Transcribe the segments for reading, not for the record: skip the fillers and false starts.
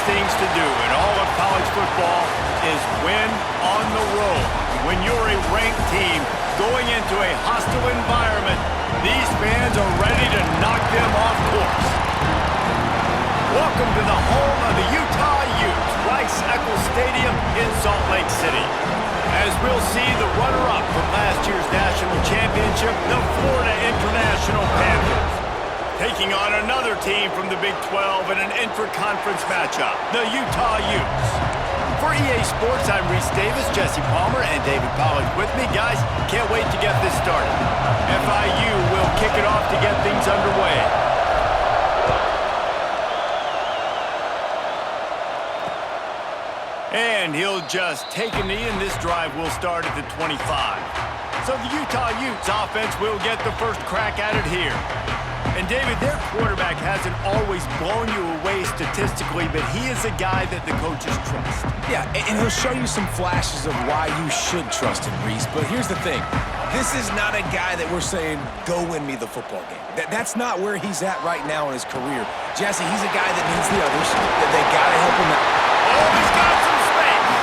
things to do in all of college football is win on the road. When you're a ranked team going into a hostile environment, these fans are ready to knock them off course. Welcome to the home of the Utah Utes, Rice-Eccles Stadium in Salt Lake City. As we'll see the runner-up from last year's national championship, the Florida International Panthers, taking on another team from the Big 12 in an intra-conference matchup, the Utah Utes. For EA Sports, I'm Reese Davis, Jesse Palmer, and David Pollack with me. Guys, can't wait to get this started. FIU will kick it off to get things underway. And he'll just take a knee, and this drive will start at the 25. So the Utah Utes offense will get the first crack at it here. And, David, their quarterback hasn't always blown you away statistically, but he is a guy that the coaches trust. Yeah, and he'll show you some flashes of why you should trust him, Reese. But here's the thing. This is not a guy that we're saying, go win me the football game. That's not where he's at right now in his career. Jesse, he's a guy that needs the others, that they got to help him out. Oh, he's got some space.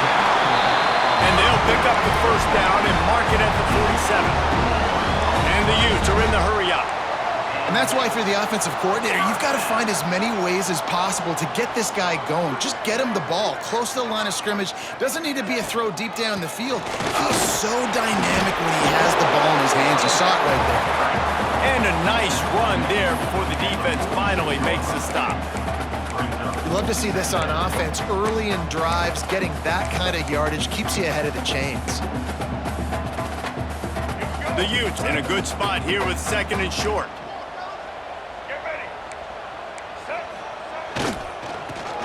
And they'll pick up the first down and mark it at the 47. And the Utes are in the hurry up. And that's why, if you're the offensive coordinator, you've got to find as many ways as possible to get this guy going. Just get him the ball close to the line of scrimmage. Doesn't need to be a throw deep down the field. He's so dynamic when he has the ball in his hands. You saw it right there. And a nice run there before the defense finally makes the stop. You love to see this on offense. Early in drives, getting that kind of yardage keeps you ahead of the chains. The Utes in a good spot here with second and short.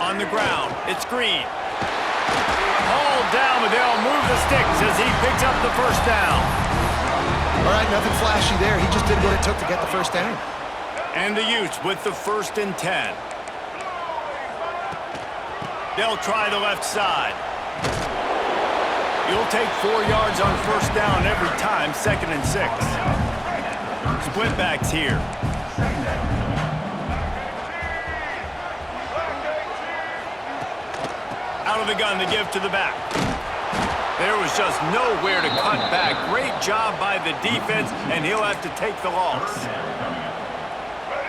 On the ground, it's Green. Hauled down, but they'll move the sticks as he picks up the first down. All right, nothing flashy there. He just did what it took to get the first down. And the Utes with the 1st and 10. They'll try the left side. You'll take 4 yards on first down every time, 2nd and 6. Split backs here. Out of the gun to give to the back. There was just nowhere to cut back. Great job by the defense, and he'll have to take the loss.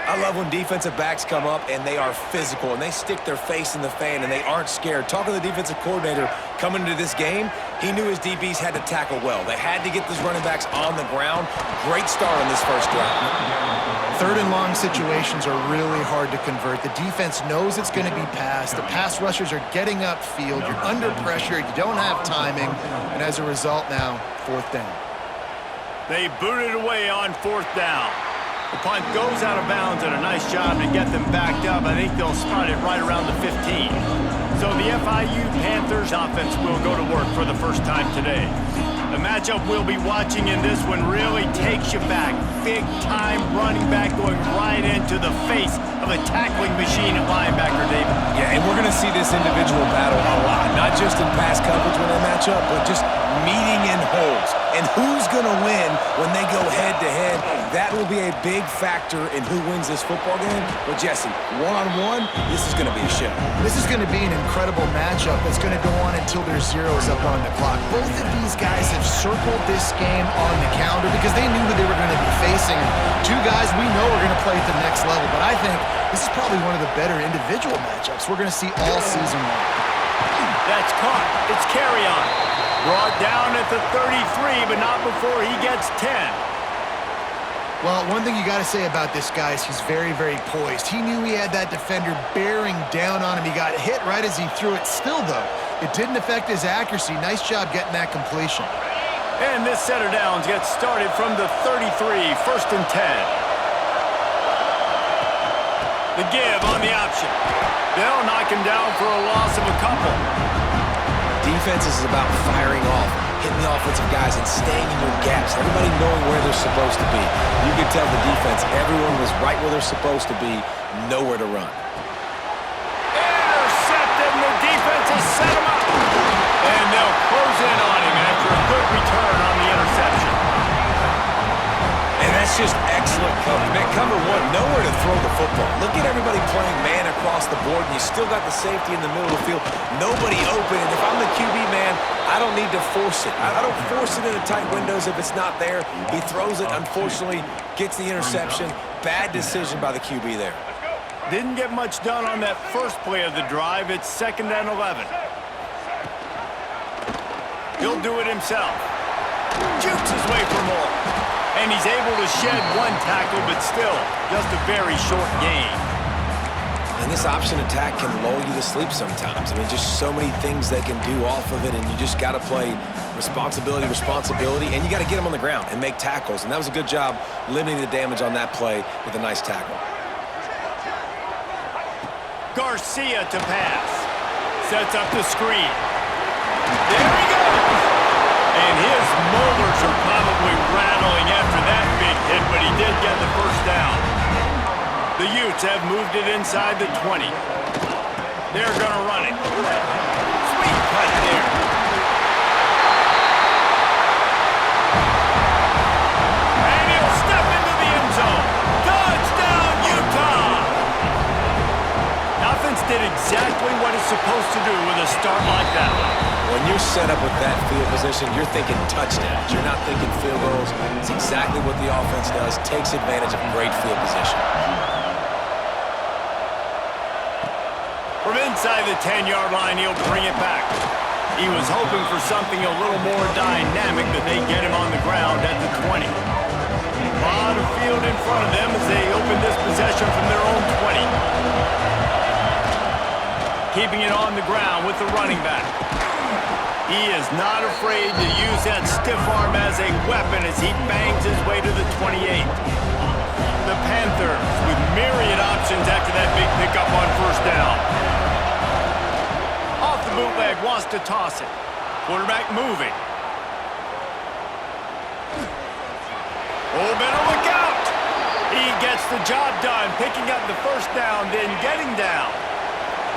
I love when defensive backs come up and they are physical and they stick their face in the fan and they aren't scared. Talking to the defensive coordinator coming into this game, he knew his DBs had to tackle well. They had to get those running backs on the ground. Great start on this first drive. 3rd and long situations are really hard to convert. The defense knows it's going to be passed. The pass rushers are getting upfield. You're under pressure. You don't have timing. And as a result now, 4th down. They booted away on 4th down. The punt goes out of bounds, and a nice job to get them backed up. I think they'll spot it right around the 15. So the FIU Panthers offense will go to work for the first time today. The matchup we'll be watching in this one really takes you back. Big-time running back going right into the face of a tackling machine at linebacker, David. Yeah, and we're going to see this individual battle a lot. Not just in pass coverage when they match up, but just meeting in holes. And who's going to win when they go head-to-head? That will be a big factor in who wins this football game. But, Jesse, one-on-one, this is going to be a show. This is going to be an incredible matchup that's going to go on until there's zeros up on the clock. Both of these guys have circled this game on the calendar because they knew who they were going to be facing. Two guys we know are going to play at the next level. But I think this is probably one of the better individual matchups we're going to see all season long. That's caught. It's carry on. Brought down at the 33, but not before he gets 10. Well, one thing you got to say about this guy is he's very, very poised. He knew he had that defender bearing down on him. He got hit right as he threw it. Still, though, it didn't affect his accuracy. Nice job getting that completion. And this set of downs gets started from the 33, 1st and 10. The give on the option. They'll knock him down for a loss of a couple. Defense is about firing off, hitting the offensive guys, and staying in your gaps. Everybody knowing where they're supposed to be. You can tell the defense, everyone was right where they're supposed to be, nowhere to run. Intercepted, and the defense has set him up. And they'll close in on him after a good return on the interception. And that's just excellent Man, cover one, nowhere to throw the football. Look at everybody playing man across the board, and you still got the safety in the middle of the field. Nobody open, and if I'm the QB, man, I don't need to force it. I don't force it into tight windows if it's not there. He throws it, unfortunately, gets the interception. Bad decision by the QB there. Didn't get much done on that first play of the drive. It's 2nd and 11. He'll do it himself. Shoots his way for more. And he's able to shed one tackle, but still, just a very short gain. And this option attack can lull you to sleep sometimes. I mean, just so many things they can do off of it, and you just got to play responsibility, and you got to get them on the ground and make tackles. And that was a good job limiting the damage on that play with a nice tackle. Garcia to pass. Sets up the screen. There he goes! And his molars are probably rattling after that big hit, but he did get the first down. The Utes have moved it inside the 20. They're going to run it. Sweet cut there. And he'll step into the end zone. Touchdown, Utah! Offense did exactly what it's supposed to do with a start like that one. When you're set up with that field position, you're thinking touchdowns. You're not thinking field goals. It's exactly what the offense does. Takes advantage of great field position. From inside the 10-yard line, he'll bring it back. He was hoping for something a little more dynamic, but they get him on the ground at the 20. A lot of field in front of them as they open this possession from their own 20. Keeping it on the ground with the running back. He is not afraid to use that stiff arm as a weapon as he bangs his way to the 28. The Panthers with myriad options after that big pickup on first down. Off the bootleg, wants to toss it. Quarterback moving. Oh, better look out! He gets the job done, picking up the first down, then getting down.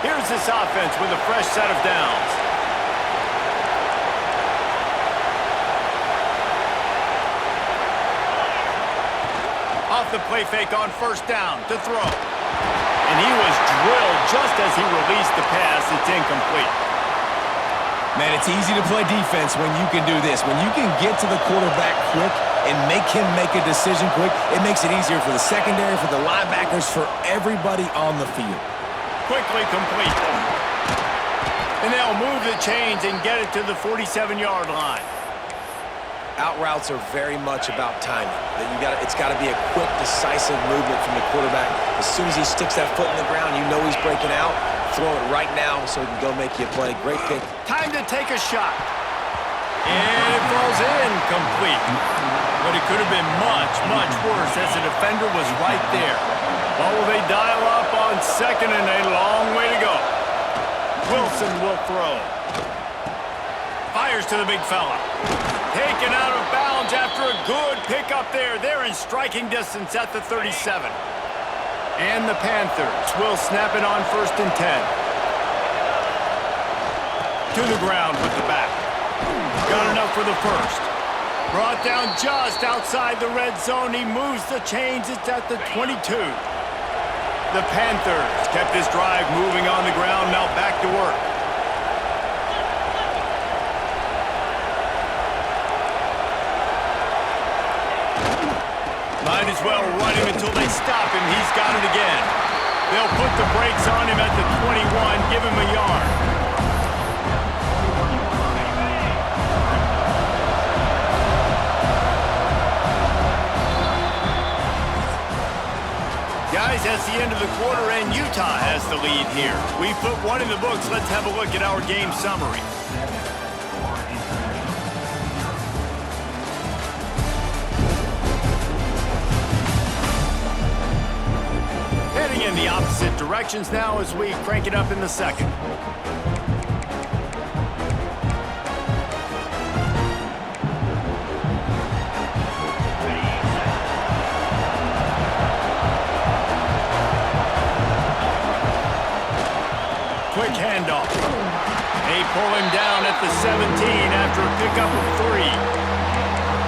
Here's this offense with a fresh set of downs. Off the play fake on first down to throw. And he was drilled just as he released the pass. It's incomplete. Man, it's easy to play defense when you can do this. When you can get to the quarterback quick and make him make a decision quick, it makes it easier for the secondary, for the linebackers, for everybody on the field. Quickly complete. And they'll move the chains and get it to the 47-yard line. Out routes are very much about timing. It's got to be a quick, decisive movement from the quarterback. As soon as he sticks that foot in the ground, you know he's breaking out. Throw it right now so he can go make you a play. Great pick. Time to take a shot. And it falls in complete. But it could have been much, much worse as the defender was right there. What will they dial up on second and a long way to go? Wilson will throw. Fires to the big fella. Taken out of bounds after a good pickup there. They're in striking distance at the 37. And the Panthers will snap it on 1st and 10. To the ground with the back. Got enough for the first. Brought down just outside the red zone. He moves the chains. It's at the 22. The Panthers kept this drive moving on the ground. Now back to work. Might as well run him until they stop him. He's got it again. They'll put the brakes on him at the 21, give him a yard. Guys, that's the end of the quarter, and Utah has the lead here. We've put one in the books. Let's have a look at our game summary. Heading in the opposite directions now as we crank it up in the second. Quick handoff. They pull him down at the 17 after a pickup of 3.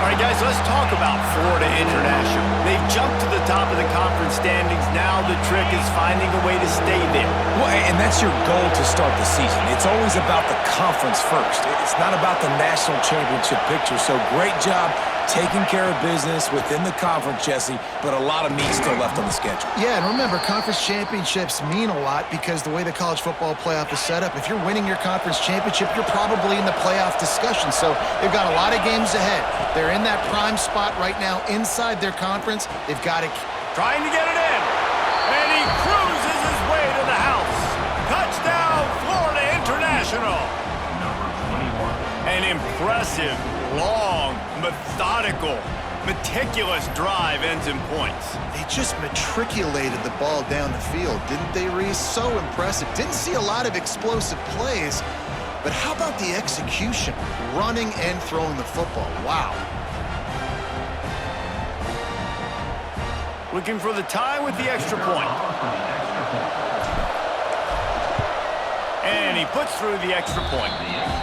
All right, guys, let's talk about Florida International. They've jumped to the top of the conference standings. Now the trick is finding a way to stay there. Well, and that's your goal to start the season. It's always about the conference first. It's not about the national championship picture. So great job taking care of business within the conference, Jesse, but a lot of meat still left on the schedule. Yeah, and remember, conference championships mean a lot because the way the college football playoff is set up, if you're winning your conference championship, you're probably in the playoff discussion. So they've got a lot of games ahead. They're in that prime spot right now inside their conference. They've got to... Trying to get it in. And he cruises his way to the house. Touchdown, Florida International. An impressive, long, methodical, meticulous drive ends in points. They just matriculated the ball down the field, didn't they, Reese? So impressive. Didn't see a lot of explosive plays, but how about the execution? Running and throwing the football. Wow. Looking for the tie with the extra point. And he puts through the extra point.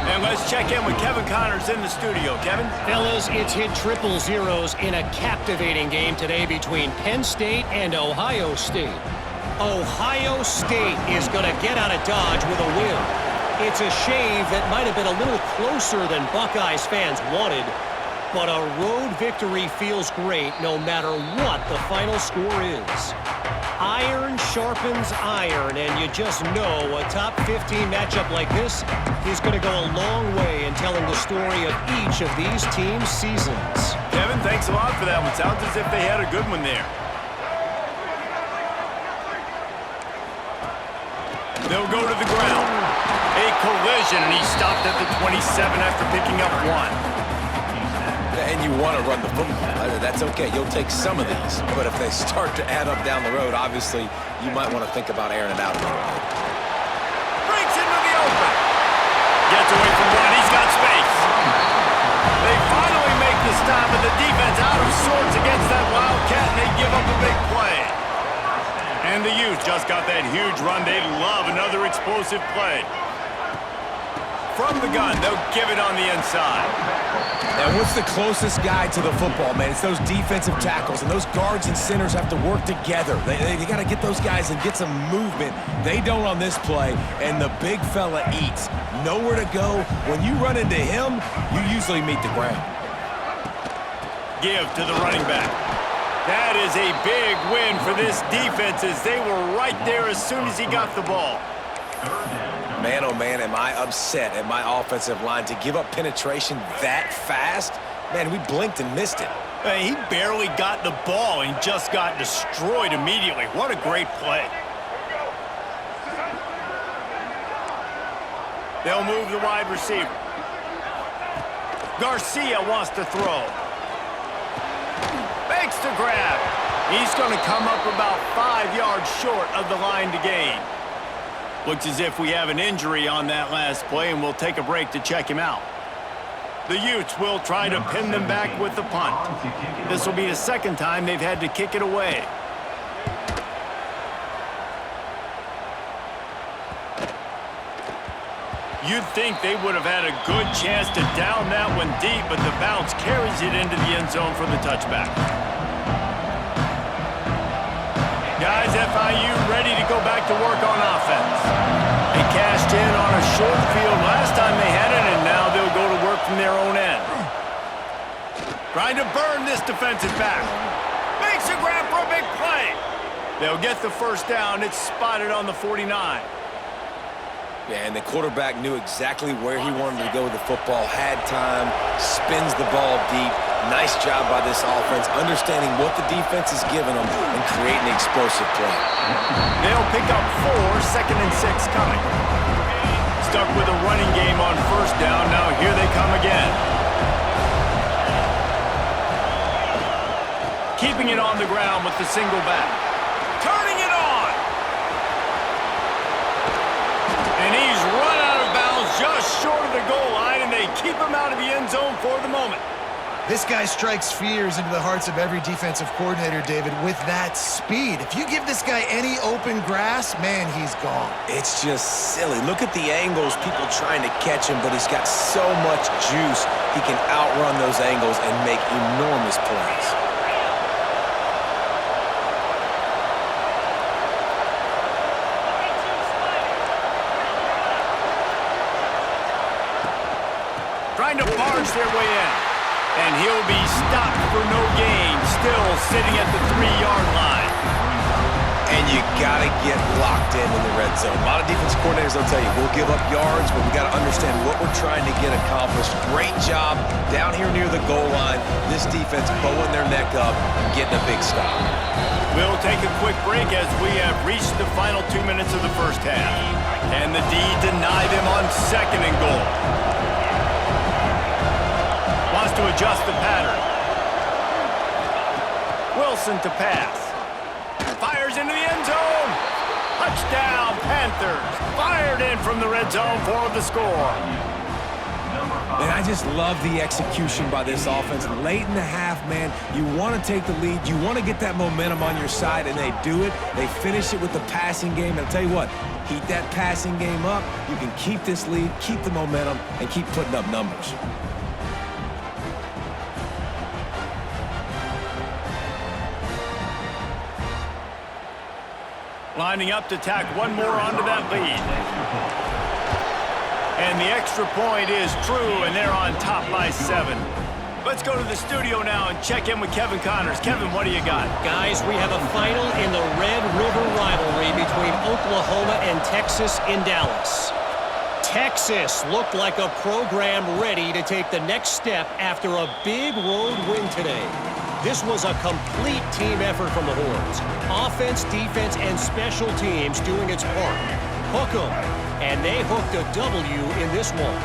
And let's check in with Kevin Connors in the studio. Kevin? Fellas, it's hit triple zeros in a captivating game today between Penn State and Ohio State. Ohio State is going to get out of Dodge with a win. It's a shave that might have been a little closer than Buckeyes fans wanted, but a road victory feels great no matter what the final score is. Iron sharpens iron, and you just know a top 15 matchup like this is going to go a long way in telling the story of each of these teams' seasons. Kevin, thanks a lot for that one. Sounds as if they had a good one there. They'll go to the ground. A collision, and he stopped at the 27 after picking up one. And you want to run the football. That's okay. You'll take some of these. But if they start to add up down the road, obviously, you might want to think about airing it out a little bit. Breaks into the open. Gets away from one. He's got space. They finally make the stop, and the defense out of sorts against that Wildcat, and they give up a big play. And the youth just got that huge run. They love another explosive play. From the gun, they'll give it on the inside. And what's the closest guy to the football, man? It's those defensive tackles, and those guards and centers have to work together. They got to get those guys and get some movement. They don't on this play, and the big fella eats. Nowhere to go. When you run into him, you usually meet the ground. Give to the running back. That is a big win for this defense as they were right there as soon as he got the ball. Man, oh man, am I upset at my offensive line to give up penetration that fast? Man, we blinked and missed it. He barely got the ball and just got destroyed immediately. What a great play. They'll move the wide receiver. Garcia wants to throw. Makes the grab. He's going to come up about 5 yards short of the line to gain. Looks as if we have an injury on that last play, and we'll take a break to check him out. The Utes will try to pin them back with the punt. This will be the second time they've had to kick it away. You'd think they would have had a good chance to down that one deep, but the bounce carries it into the end zone for the touchback. Guys, FIU ready to go back to work on offense. They cashed in on a short field last time they had it, and now they'll go to work from their own end. Trying to burn this defensive back. Makes a grab for a big play. They'll get the first down. It's spotted on the 49. Yeah, and the quarterback knew exactly where he wanted to go with the football, had time, spins the ball deep. Nice job by this offense, understanding what the defense is giving them and creating the explosive play. They'll pick up 4, 2nd and 6 coming. Stuck with a running game on first down. Now here they come again. Keeping it on the ground with the single back. Turning it on. And he's run out of bounds just short of the goal line, and they keep him out of the end zone for the moment. This guy strikes fears into the hearts of every defensive coordinator, David, with that speed. If you give this guy any open grass, man, he's gone. It's just silly. Look at the angles, people trying to catch him, but he's got so much juice. He can outrun those angles and make enormous plays. Trying to barge their way in. And he'll be stopped for no gain, still sitting at the 3-yard line. And you got to get locked in the red zone. A lot of defense coordinators will tell you, we'll give up yards, but we got to understand what we're trying to get accomplished. Great job down here near the goal line. This defense bowing their neck up and getting a big stop. We'll take a quick break as we have reached the final 2 minutes of the first half. Can the D deny them on 2nd and goal? Wants to adjust the pattern. Wilson to pass. Fires into the end zone. Touchdown, Panthers. Fired in from the red zone for the score. And I just love the execution by this offense. Late in the half, man, you want to take the lead. You want to get that momentum on your side, and they do it. They finish it with the passing game. And I'll tell you what, heat that passing game up. You can keep this lead, keep the momentum, and keep putting up numbers. Lining up to tack one more onto that lead. And the extra point is true, and they're on top by 7. Let's go to the studio now and check in with Kevin Connors. Kevin, what do you got? Guys, we have a final in the Red River rivalry between Oklahoma and Texas in Dallas. Texas looked like a program ready to take the next step after a big road win today. This was a complete team effort from the Horns. Offense, defense, and special teams doing its part. Hook 'em, and they hooked a W in this one.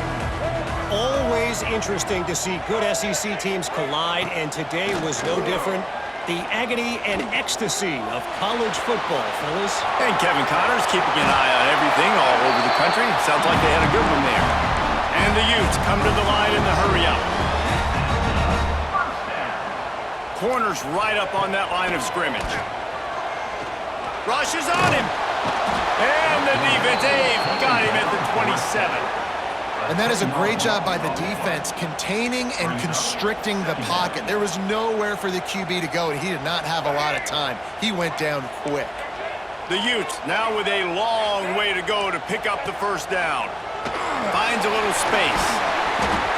Always interesting to see good SEC teams collide, and today was no different. The agony and ecstasy of college football, fellas. And Kevin Connors keeping an eye on everything all over the country. Sounds like they had a good one there. And the Utes come to the line in the hurry-up. Corners right up on that line of scrimmage. Rushes on him. And the defense, got him at the 27. And that is a great job by the defense, containing and constricting the pocket. There was nowhere for the QB to go, and he did not have a lot of time. He went down quick. The Utes now with a long way to go to pick up the first down. Finds a little space.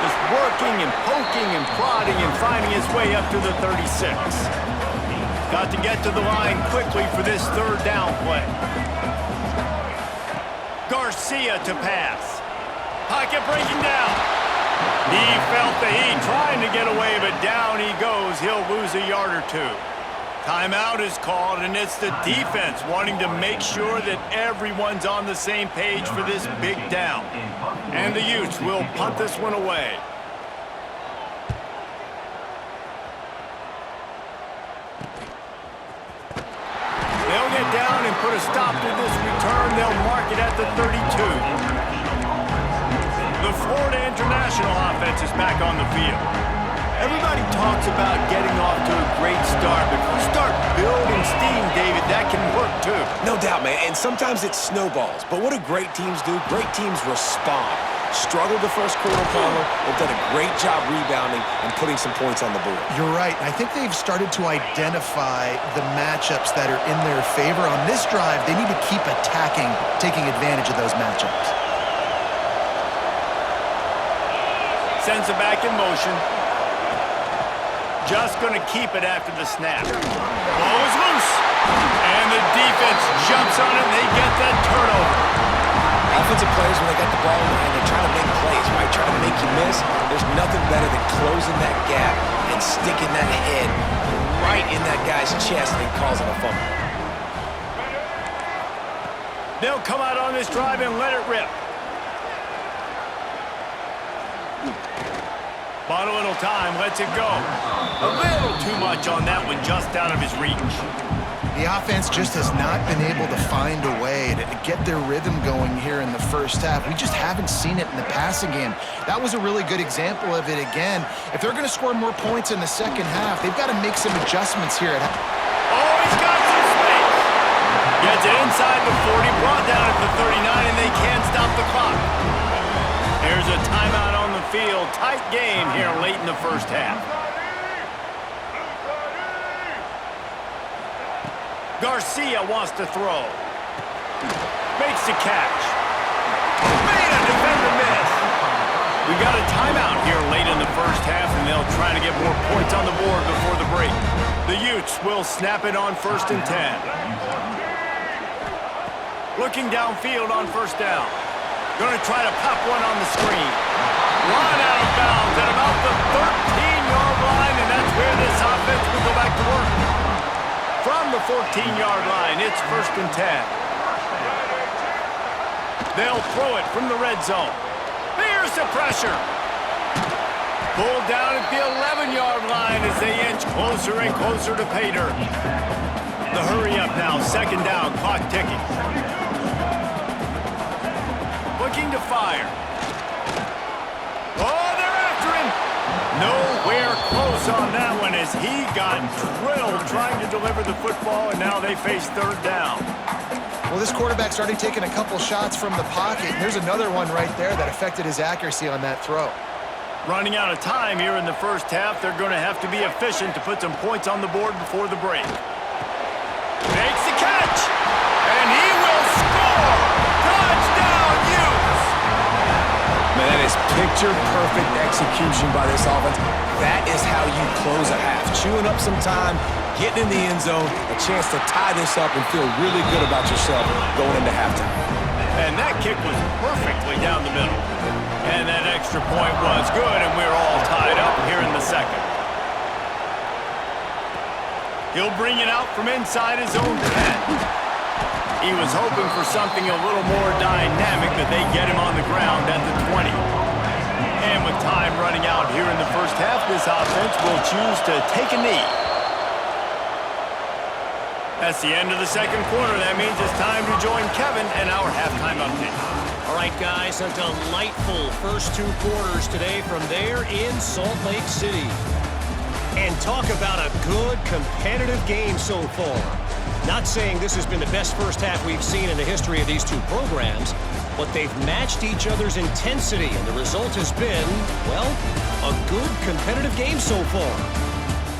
Just working and poking and prodding and finding his way up to the 36. Got to get to the line quickly for this 3rd down play. Garcia to pass. Pocket breaking down. He felt the heat trying to get away, but down he goes. He'll lose a yard or 2. Timeout is called, and it's the defense wanting to make sure that everyone's on the same page for this big down. And the Utes will punt this one away. They'll get down and put a stop to this return. They'll mark it at the 32. The Florida International offense is back on the field. Everybody talks about getting off to a great start, but if you start building steam, David, that can work too. No doubt, man, and sometimes it snowballs. But what do great teams do? Great teams respond. Struggled the first quarter, Palmer. They've done a great job rebounding and putting some points on the board. You're right. I think they've started to identify the matchups that are in their favor. On this drive, they need to keep attacking, taking advantage of those matchups. Sends it back in motion. Just going to keep it after the snap. Ball is loose. And the defense jumps on it, and they get that turnover. Offensive players, when they got the ball in the hand, they're trying to make plays, right? Trying to make you miss. There's nothing better than closing that gap and sticking that head right in that guy's chest and causing a fumble. They'll come out on this drive and let it rip. Bought a little time, lets it go. A little too much on that one, just out of his reach. The offense just has not been able to find a way to get their rhythm going here in the first half. We just haven't seen it in the passing game. That was a really good example of it again. If they're going to score more points in the second half, they've got to make some adjustments here. Oh, he's got some space. Gets it inside the 40, brought down at the 39, and they can't stop the clock. There's a timeout on the field. Tight game here late in the first half. Garcia wants to throw. Makes the catch. Made a defender miss. We got a timeout here late in the first half, and they'll try to get more points on the board before the break. The Utes will snap it on 1st and 10. Looking downfield on 1st down. Going to try to pop one on the screen. Run out of bounds at about the 13-yard line, and that's where this offense will go back to work. From the 14-yard line, it's 1st and 10. They'll throw it from the red zone. Here's the pressure. Pulled down at the 11-yard line as they inch closer and closer to pay dirt. The hurry up now, 2nd down, clock ticking. Looking to fire. Oh, they're after him. Nowhere close on that one as he got drilled trying to deliver the football, and now they face 3rd down. Well, this quarterback started taking a couple shots from the pocket. There's another one right there that affected his accuracy on that throw. Running out of time here in the first half, they're going to have to be efficient to put some points on the board before the break. Makes the catch, and he will score! Touchdown, Utes! Man, that is picture-perfect execution by this offense. That is how you close a half. Chewing up some time, getting in the end zone, a chance to tie this up and feel really good about yourself going into halftime. And that kick was perfectly down the middle. And that extra point was good, and we're all tied up here in the second. He'll bring it out from inside his own 10. He was hoping for something a little more dynamic, but they get him on the ground at the 20. And with time running out here in the first half, this offense will choose to take a knee. That's the end of the second quarter. That means it's time to join Kevin and our halftime update. All right, guys, a delightful first 2 quarters today from there in Salt Lake City. And talk about a good competitive game so far. Not saying this has been the best first half we've seen in the history of these two programs, but they've matched each other's intensity, and the result has been, well, a good competitive game so far.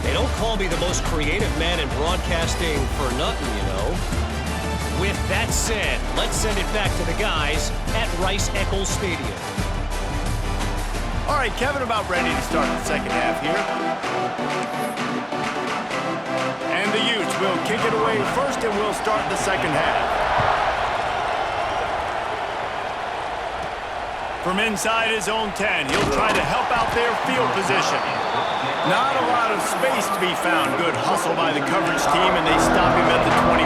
They don't call me the most creative man in broadcasting for nothing, you know. With that said, let's send it back to the guys at Rice-Eccles Stadium. All right, Kevin, about ready to start the second half here. And the Utes will kick it away first, and we'll start the second half. From inside his own 10, he'll try to help out their field position. Not a lot of space to be found. Good hustle by the coverage team, and they stop him at the 21.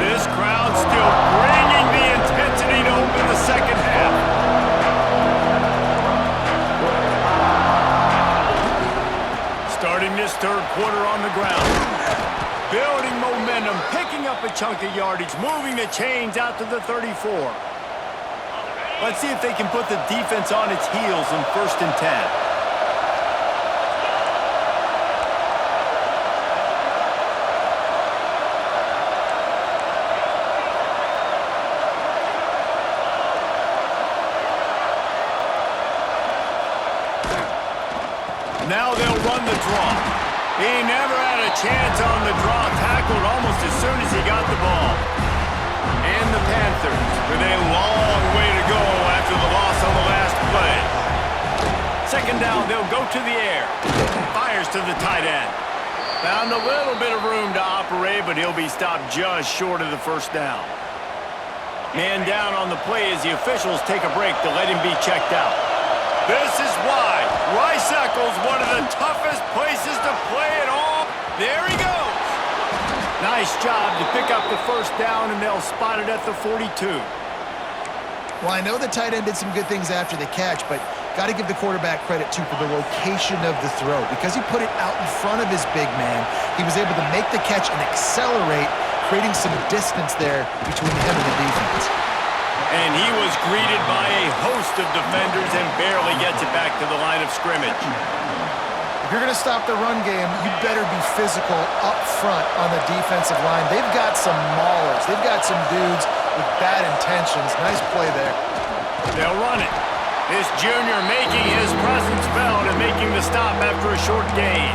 This crowd still bringing the intensity to open the second half. Starting this third quarter on the ground. Building momentum, picking up a chunk of yardage, moving the chains out to the 34. Let's see if they can put the defense on its heels in 1st and 10. Now they'll run the draw. He never had a chance on the draw, tackled almost as soon as he got the ball. And the Panthers with a long way to go after the loss on the last play. 2nd down, they'll go to the air. Fires to the tight end. Found a little bit of room to operate, but he'll be stopped just short of the 1st down. Man down on the play as the officials take a break to let him be checked out. This is why Rice-Eccles, one of the toughest places to play at all. There he goes. Nice job to pick up the 1st down, and they'll spot it at the 42. Well, I know the tight end did some good things after the catch, but got to give the quarterback credit, too, for the location of the throw. Because he put it out in front of his big man, he was able to make the catch and accelerate, creating some distance there between him and the defense. And he was greeted by a host of defenders and barely gets it back to the line of scrimmage. If you're going to stop the run game, you better be physical up front on the defensive line. They've got some maulers. They've got some dudes with bad intentions. Nice play there. They'll run it. This junior making his presence felt and making the stop after a short gain.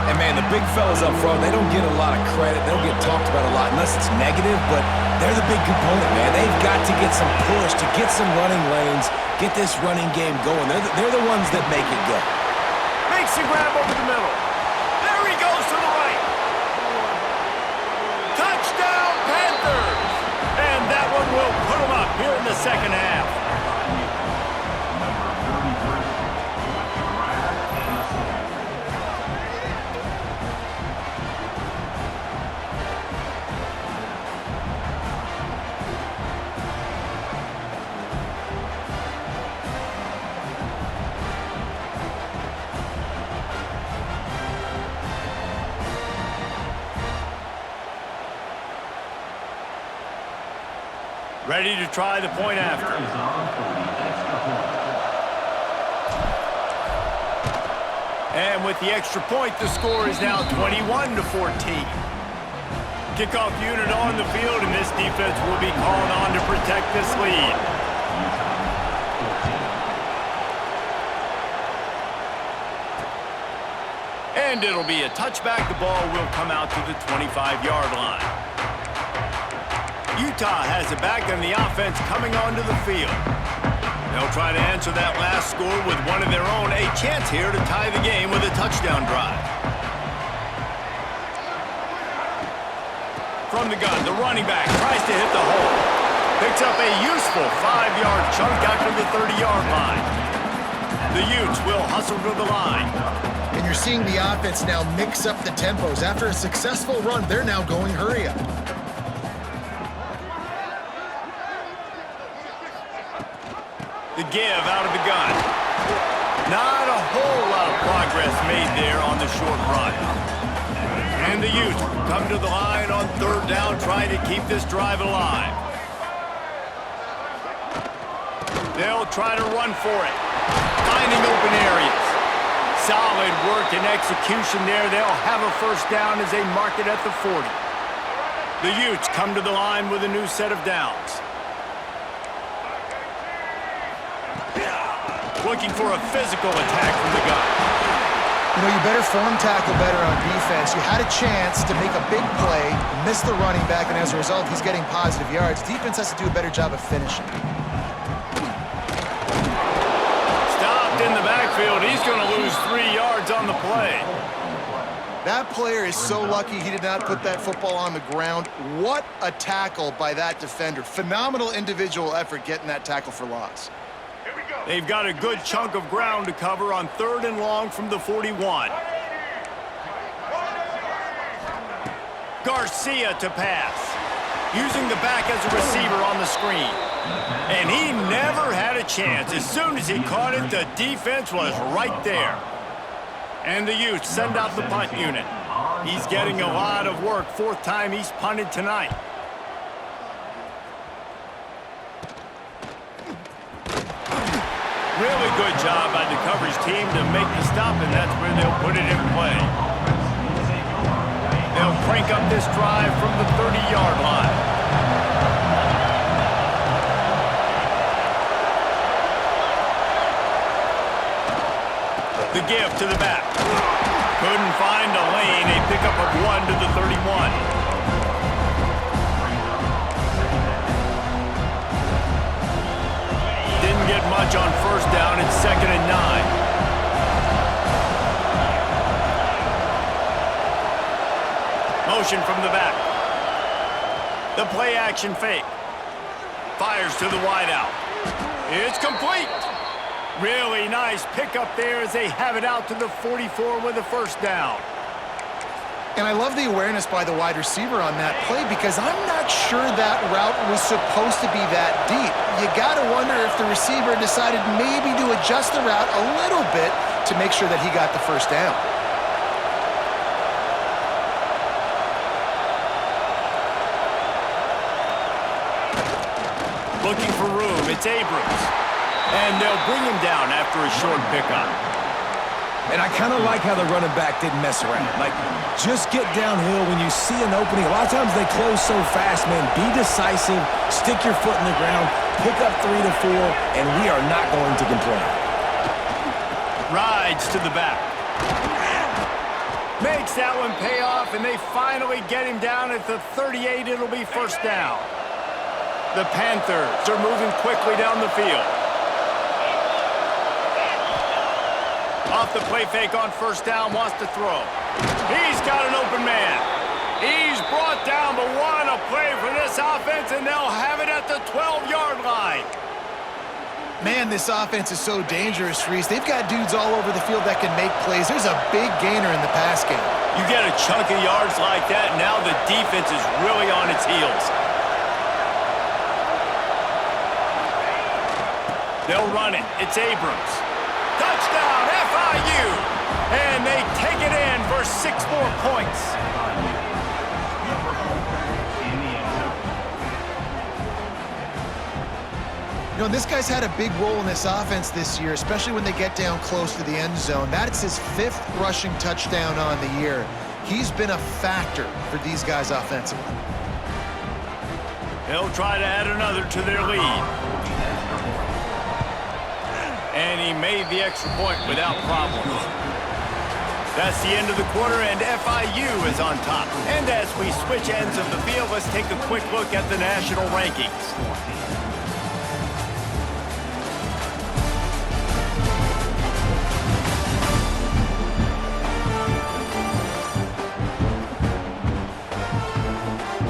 And, man, the big fellas up front, they don't get a lot of credit. They don't get talked about a lot unless it's negative, but they're the big component, man. They've got to get some push, to get some running lanes, get this running game going. They're the ones that make it go. Makes the grab over the middle. There he goes to the right. Touchdown, Panthers! And that one will put them up here in the second half. Ready to try the point after. And with the extra point, the score is now 21-14. Kickoff unit on the field, and this defense will be called on to protect this lead. And it'll be a touchback. The ball will come out to the 25-yard line. Utah has it back, and the offense coming onto the field. They'll try to answer that last score with one of their own. A chance here to tie the game with a touchdown drive. From the gun, the running back tries to hit the hole. Picks up a useful 5-yard chunk after the 30-yard line. The Utes will hustle to the line. And you're seeing the offense now mix up the tempos. After a successful run, they're now going hurry up. The give out of the gun. Not a whole lot of progress made there on the short run. And the Utes come to the line on third down, trying to keep this drive alive. They'll try to run for it, finding open areas. Solid work and execution there. They'll have a first down as they mark it at the 40. The Utes come to the line with a new set of downs. Looking for a physical attack from the gun. You know, you better form tackle better on defense. You had a chance to make a big play, miss the running back, and as a result, he's getting positive yards. Defense has to do a better job of finishing. Stopped in the backfield. He's going to lose 3 yards on the play. That player is so lucky he did not put that football on the ground. What a tackle by that defender. Phenomenal individual effort getting that tackle for loss. They've got a good chunk of ground to cover on 3rd and long from the 41. Garcia to pass. Using the back as a receiver on the screen. And he never had a chance. As soon as he caught it, the defense was right there. And the Utes send out the punt unit. He's getting a lot of work. 4th time he's punted tonight. Really good job by the coverage team to make the stop, and that's where they'll put it in play. They'll crank up this drive from the 30-yard line. The give to the back. Couldn't find a lane. A pickup of 1 to the 31. Didn't get much on 1st down. It's 2nd and 9. Motion from the back. The play action fake. Fires to the wideout. It's complete. Really nice pickup there as they have it out to the 44 with a 1st down. And I love the awareness by the wide receiver on that play because I'm not sure that route was supposed to be that deep. You got to wonder if the receiver decided maybe to adjust the route a little bit to make sure that he got the first down. Looking for room, it's Abrams. And they'll bring him down after a short pickup. And I kind of like how the running back didn't mess around. Like, just get downhill when you see an opening. A lot of times they close so fast, man. Be decisive, stick your foot in the ground, pick up 3 to 4, and we are not going to complain. Rides to the back. Makes that one pay off, and they finally get him down at the 38. It'll be first down. The Panthers are moving quickly down the field. Off the play fake on first down, wants to throw. He's got an open man. He's brought down, but what a play for this offense, and they'll have it at the 12-yard line. Man, this offense is so dangerous, Reese. They've got dudes all over the field that can make plays. There's a big gainer in the pass game. You get a chunk of yards like that, now the defense is really on its heels. They'll run it. It's Abrams. Touchdown, FIU! And they take it in for 6 more points. You know, this guy's had a big role in this offense this year, especially when they get down close to the end zone. That's his 5th rushing touchdown on the year. He's been a factor for these guys offensively. They'll try to add another to their lead. And he made the extra point without problem. That's the end of the quarter, and FIU is on top. And as we switch ends of the field, let's take a quick look at the national rankings.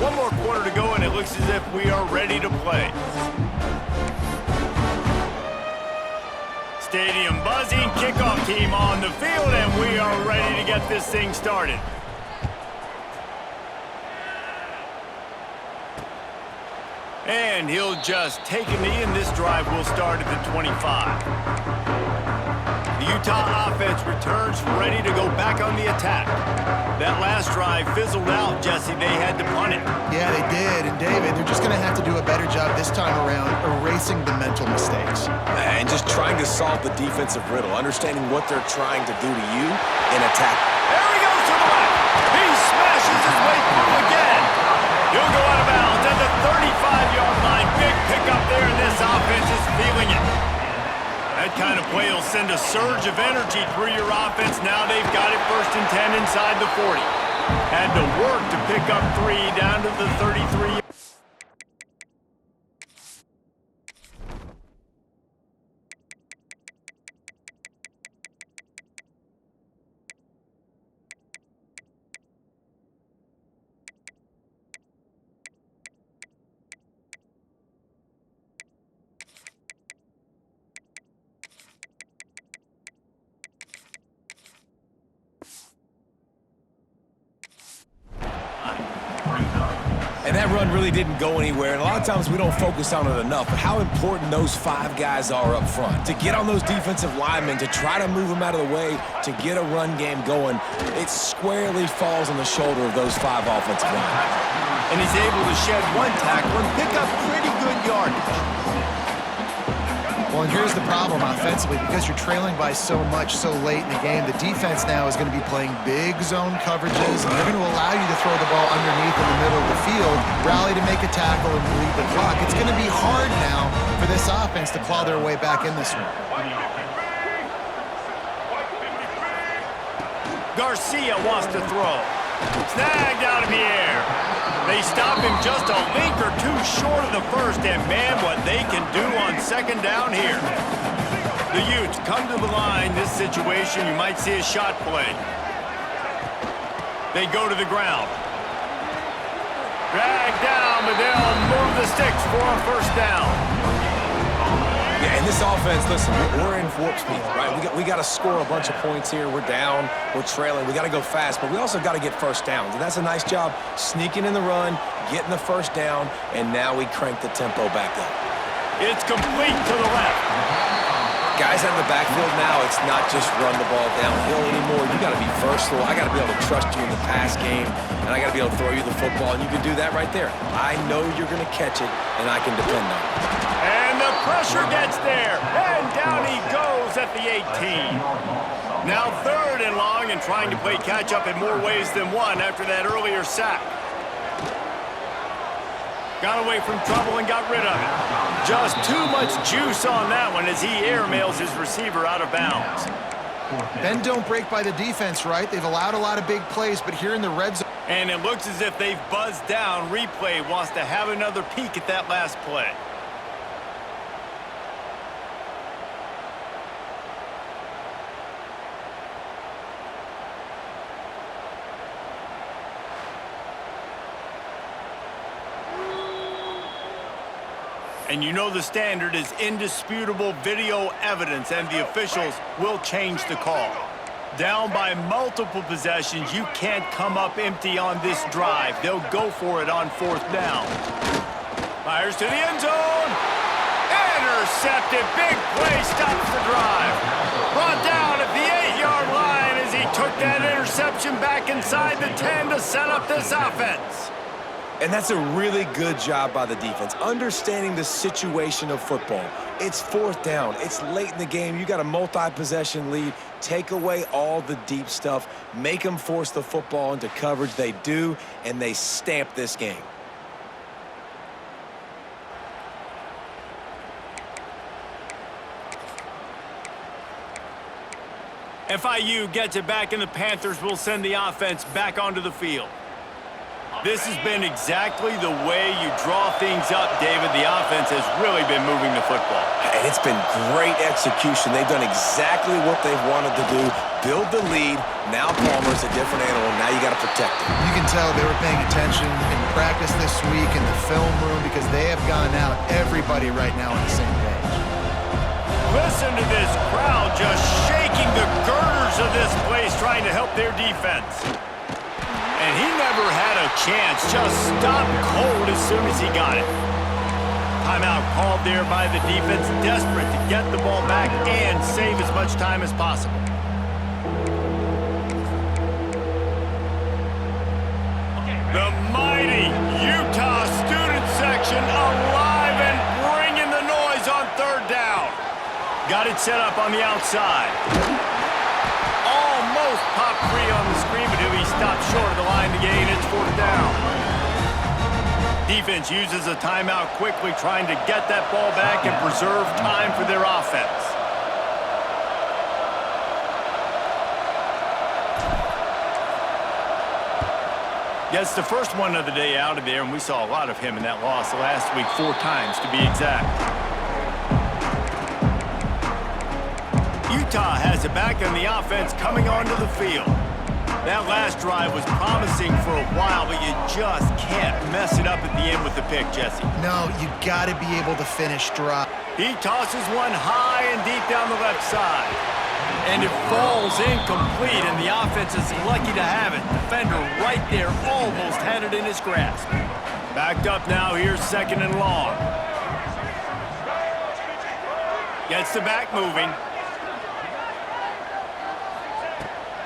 One more quarter to go, and it looks as if we are ready to play. Stadium buzzing, kickoff team on the field, and we are ready to get this thing started. And he'll just take a knee, and this drive will start at the 25. The Utah offense returns ready to go back on the attack. That last drive fizzled out, Jesse. They had to punt it. Yeah, they did. And David, they're just going to have to do a better job this time around erasing the mental mistakes. And just trying to solve the defensive riddle, understanding what they're trying to do to you and attack. There he goes to the left. He smashes his way through again. He'll go out of bounds at the 35-yard line. Big pickup there, and this offense is feeling it. That kind of play will send a surge of energy through your offense. Now they've got it 1st and 10 inside the 40. Had to work to pick up 3 down to the 33. And that run really didn't go anywhere, and a lot of times we don't focus on it enough, but how important those 5 guys are up front. To get on those defensive linemen, to try to move them out of the way, to get a run game going, it squarely falls on the shoulder of those 5 offensive linemen. And he's able to shed 1 tackle and pick up pretty good yardage. Well, and here's the problem offensively. Because you're trailing by so much so late in the game, the defense now is going to be playing big zone coverages, and they're going to allow you to throw the ball underneath in the middle of the field, rally to make a tackle, and bleed the clock. It's going to be hard now for this offense to claw their way back in this one. Garcia wants to throw. Snagged out of the air. They stop him just a link or 2 short of the first, and man, what they can do on 2nd down here. The Utes come to the line. This situation, you might see a shot play. They go to the ground. Dragged down, but they'll move the sticks for a 1st down. Yeah, and this offense, listen, we're in warp speed, right? We got to score a bunch of points here. We're down, we're trailing. We got to go fast, but we also got to get first downs. And that's a nice job sneaking in the run, getting the first down, and now we crank the tempo back up. It's complete to the left. Guys out in the backfield now, it's not just run the ball downhill anymore. You got to be versatile. I got to be able to trust you in the pass game, and I got to be able to throw you the football, and you can do that right there. I know you're going to catch it, and I can depend on it. And the pressure gets there, and down he goes at the 18. Now 3rd and long, and trying to play catch-up in more ways than one after that earlier sack. Got away from trouble and got rid of it. Just too much juice on that one as he airmails his receiver out of bounds. Bend don't break by the defense, right? They've allowed a lot of big plays, but here in the red zone. And it looks as if they've buzzed down. Replay wants to have another peek at that last play. And you know the standard is indisputable video evidence, and the officials will change the call. Down by multiple possessions, you can't come up empty on this drive. They'll go for it on 4th down. Fires to the end zone. Intercepted. Big play stops the drive. Brought down at the 8-yard line as he took that interception back inside the 10 to set up this offense. And that's a really good job by the defense, understanding the situation of football. It's 4th down. It's late in the game. You got a multi-possession lead. Take away all the deep stuff. Make them force the football into coverage. They do, and they stamp this game. FIU gets it back, and the Panthers will send the offense back onto the field. This has been exactly the way you draw things up, David. The offense has really been moving the football. And it's been great execution. They've done exactly what they've wanted to do. Build the lead. Now Palmer's a different animal. Now you got to protect him. You can tell they were paying attention in practice this week in the film room because they have gone out, everybody right now on the same page. Listen to this crowd just shaking the girders of this place trying to help their defense. And he never had a chance, just stopped cold as soon as he got it. Timeout called there by the defense, desperate to get the ball back and save as much time as possible. The mighty Utah student section alive and bringing the noise on 3rd down. Got it set up on the outside. Almost popped free on the screen, but he stopped short of the line to gain. It's 4th down. Defense uses a timeout quickly, trying to get that ball back and preserve time for their offense. Gets the first one of the day out of there, and we saw a lot of him in that loss last week, 4 times to be exact. Utah has it back on the offense coming onto the field. That last drive was promising for a while, but you just can't mess it up at the end with the pick, Jesse. No, you got to be able to finish drive. He tosses one high and deep down the left side. And it falls incomplete, and the offense is lucky to have it. Defender right there almost had it in his grasp. Backed up now, here's 2nd and long. Gets the back moving.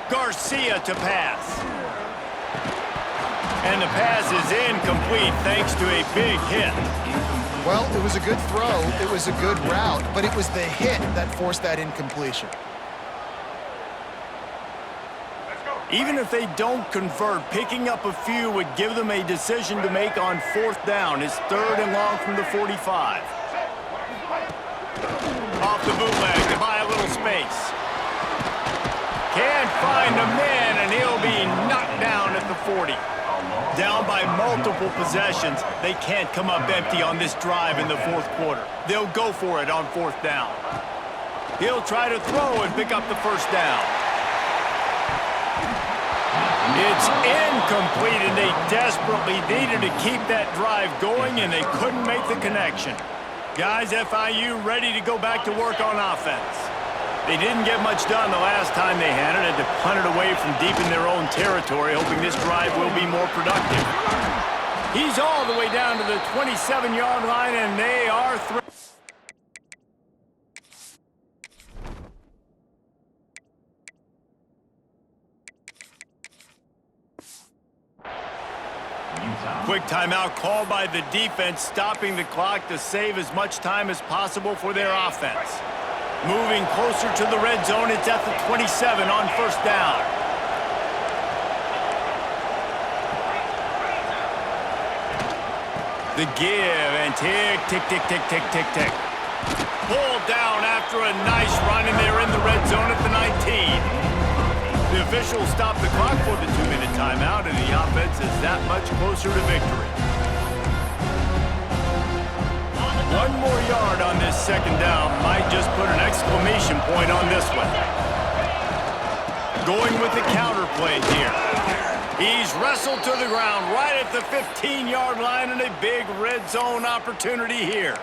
Garcia to pass. And the pass is incomplete thanks to a big hit. Well, it was a good throw. It was a good route, but it was the hit that forced that incompletion. Even if they don't convert, picking up a few would give them a decision to make on 4th down. It's 3rd and long from the 45. Off the bootleg to buy a little space. Can't find a man, and he'll be knocked down at the 40. Down by multiple possessions, they can't come up empty on this drive in the 4th quarter. They'll go for it on 4th down. He'll try to throw and pick up the 1st down. It's incomplete, and they desperately needed to keep that drive going, and they couldn't make the connection. Guys, FIU ready to go back to work on offense. They didn't get much done the last time they had it. Had to punt it away from deep in their own territory, hoping this drive will be more productive. He's all the way down to the 27-yard line, and they are through. Quick timeout called by the defense, stopping the clock to save as much time as possible for their offense. Moving closer to the red zone, it's at the 27 on first down. The give, and tick, tick, tick, tick, tick, tick, tick. Pulled down after a nice run, and they're in the red zone at the 19. The officials stopped the clock for the 2-minute timeout, and the offense is that much closer to victory. 1 more yard on this second down might just put an exclamation point on this one. Going with the counter play here. He's wrestled to the ground right at the 15-yard line, and a big red zone opportunity here.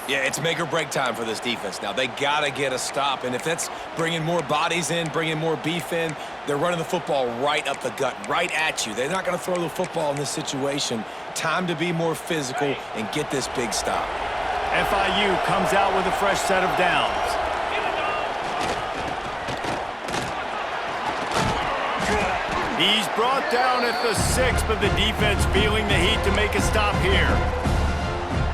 Yeah, it's make or break time for this defense now. They got to get a stop, and if that's bringing more bodies in, bringing more beef in, they're running the football right up the gut, right at you. They're not going to throw the football in this situation. Time to be more physical and get this big stop. FIU comes out with a fresh set of downs. He's brought down at the 6, but the defense feeling the heat to make a stop here.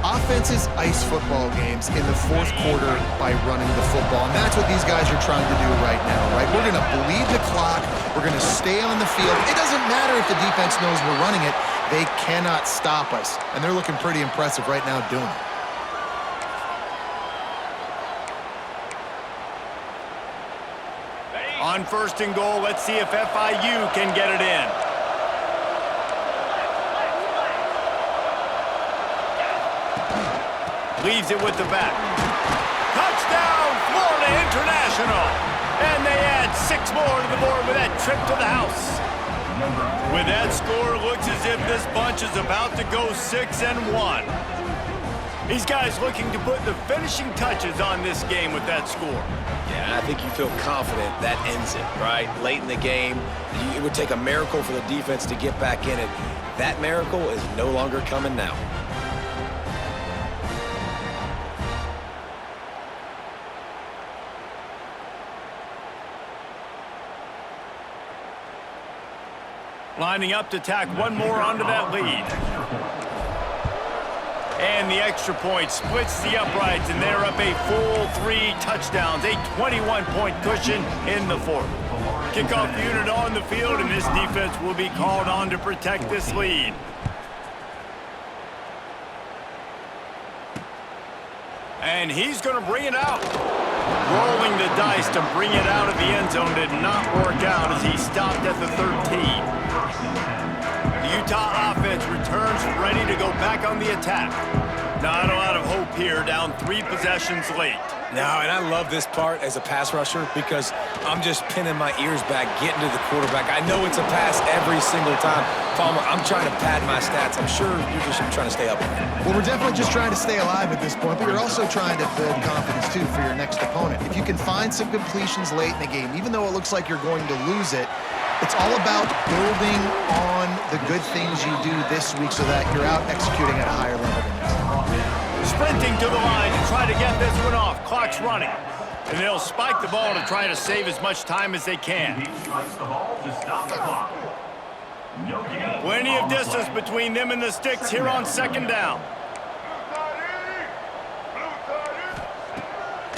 Offenses ice football games in the fourth quarter by running the football, and that's what these guys are trying to do right now, right? We're going to bleed the clock. We're going to stay on the field. It doesn't matter if the defense knows we're running it. They cannot stop us, and they're looking pretty impressive right now doing it. On first and goal, let's see if FIU can get it in. Leaves it with the back. Touchdown, Florida International! And they add 6 more to the board with that trip to the house. With that score, it looks as if this bunch is about to go 6-1. These guys looking to put the finishing touches on this game with that score. Yeah, I think you feel confident that ends it, right? Late in the game, it would take a miracle for the defense to get back in it. That miracle is no longer coming now. Lining up to tack 1 more onto that lead. And the extra point splits the uprights, and they're up a full 3 touchdowns, a 21-point cushion in the fourth. Kickoff unit on the field, and this defense will be called on to protect this lead. And he's going to bring it out. Rolling the dice to bring it out of the end zone did not work out as he stopped at the 13. The Utah offense returns ready to go back on the attack. Not a lot of hope here, down 3 possessions late. No, and I love this part as a pass rusher because I'm just pinning my ears back, getting to the quarterback. I know it's a pass every single time. Palmer, I'm trying to pad my stats. I'm sure you're just trying to stay up. Well, we're definitely just trying to stay alive at this point, but you're also trying to build confidence, too, for your next opponent. If you can find some completions late in the game, even though it looks like you're going to lose it, it's all about building on the good things you do this week so that you're out executing at a higher level than next time. Sprinting to the line to try to get this one off. Clock's running. And they'll spike the ball to try to save as much time as they can. Plenty of distance between them and the sticks here on second down.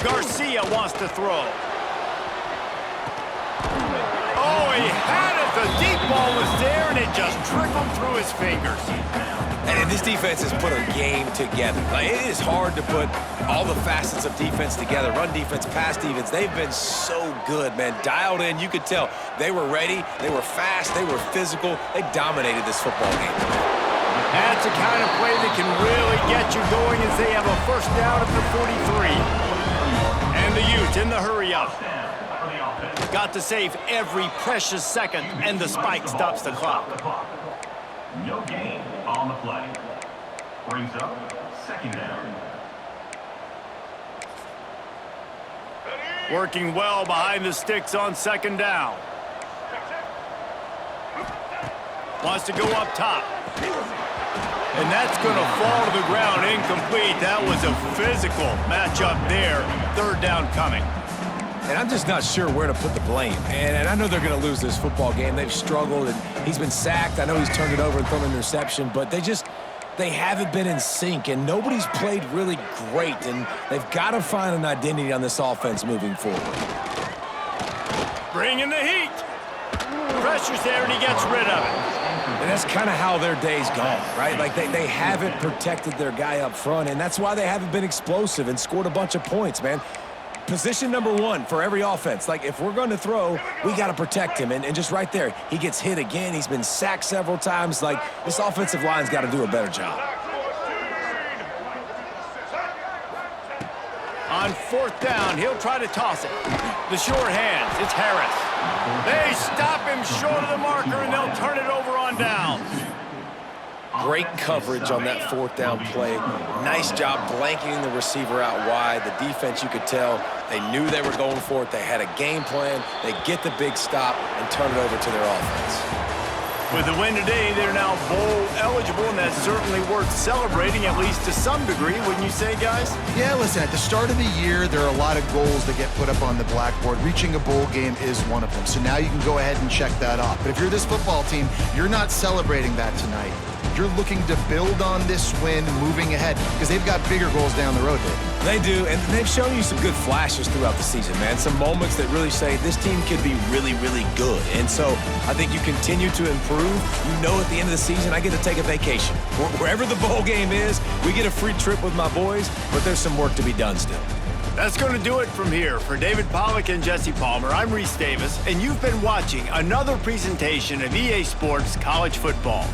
Garcia wants to throw. Oh, he had it. The deep ball was there, and it just trickled through his fingers. And this defense has put a game together. Like, it is hard to put all the facets of defense together. Run defense, pass defense. They've been so good, man. Dialed in. You could tell they were ready. They were fast. They were physical. They dominated this football game. That's the kind of play that can really get you going as they have a first down at the 43. And the Utes in the hurry up. Got to save every precious second, and the spike stops the clock. No gain on the play. Brings up Working well behind the sticks on second down. Wants to go up top. And that's going to fall to the ground incomplete. That was a physical matchup there. Third down coming. And I'm just not sure where to put the blame. And I know they're going to lose this football game. They've struggled, and he's been sacked. I know he's turned it over and thrown an interception, but they haven't been in sync, and nobody's played really great, and they've got to find an identity on this offense moving forward. Bring in the heat. Pressure's there, and he gets rid of it. And that's kind of how their day's gone, right? Like, they haven't protected their guy up front, and that's why they haven't been explosive and scored a bunch of points, man. Position number one for every offense. Like, if we're going to throw, we got to protect him. And just right there, he gets hit again. He's been sacked several times. Like, this offensive line's got to do a better job. On fourth down, he'll try to toss it. The short hands, it's Harris. They stop him short of the marker, and they'll turn it over on down. Great coverage on that fourth down play. Nice job blanketing the receiver out wide. The defense, you could tell, they knew they were going for it. They had a game plan. They get the big stop and turn it over to their offense. With the win today, they're now bowl eligible, and that's certainly worth celebrating, at least to some degree, wouldn't you say, guys? Yeah, listen, at the start of the year, there are a lot of goals that get put up on the blackboard. Reaching a bowl game is one of them. So now you can go ahead and check that off. But if you're this football team, you're not celebrating that tonight. You're looking to build on this win moving ahead because they've got bigger goals down the road, Dave. They do, and they've shown you some good flashes throughout the season, man. Some moments that really say this team could be really, really good. And so I think you continue to improve. You know, at the end of the season, I get to take a vacation. Wherever the bowl game is, we get a free trip with my boys, but there's some work to be done still. That's going to do it from here. For David Pollack and Jesse Palmer, I'm Reese Davis, and you've been watching another presentation of EA Sports College Football.